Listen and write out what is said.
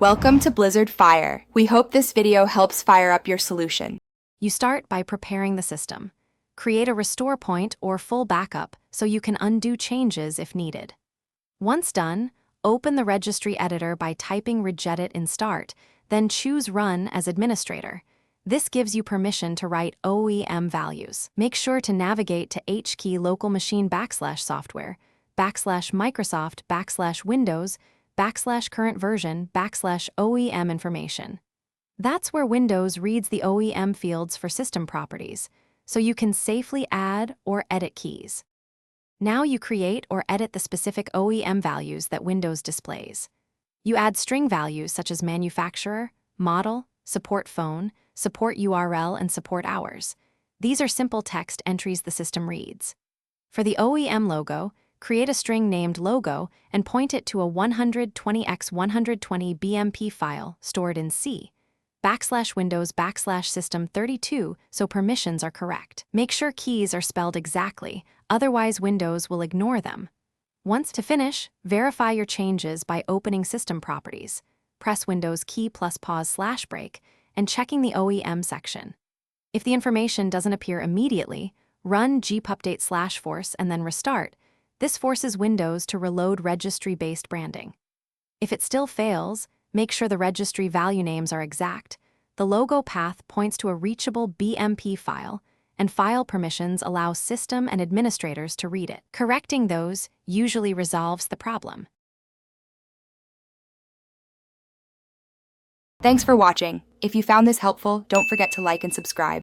Welcome to Blizzard Fire. We hope this video helps fire up your solution. You start by preparing the system. Create a restore point or full backup so you can undo changes if needed. Once done, open the registry editor by typing regedit in Start, then choose Run as administrator. This gives you permission to write OEM values. Make sure to navigate to HKey local machine /software, /Microsoft, /Windows, /current version, /OEM information. That's where Windows reads the OEM fields for system properties, so you can safely add or edit keys. Now you create or edit the specific OEM values that Windows displays. You add string values such as manufacturer, model, support phone, support URL, and support hours. These are simple text entries the system reads. For the OEM logo, create a string named logo and point it to a 120x120 BMP file stored in C, /Windows /System32 so permissions are correct. Make sure keys are spelled exactly, otherwise Windows will ignore them. Once to finish, verify your changes by opening System Properties. Press Windows key plus pause/break and checking the OEM section. If the information doesn't appear immediately, run gpupdate/force and then restart. This forces Windows to reload registry-based branding. If it still fails, make sure the registry value names are exact. The logo path points to a reachable BMP file, and file permissions allow system and administrators to read it. Correcting those usually resolves the problem. Thanks for watching. If you found this helpful, don't forget to like and subscribe.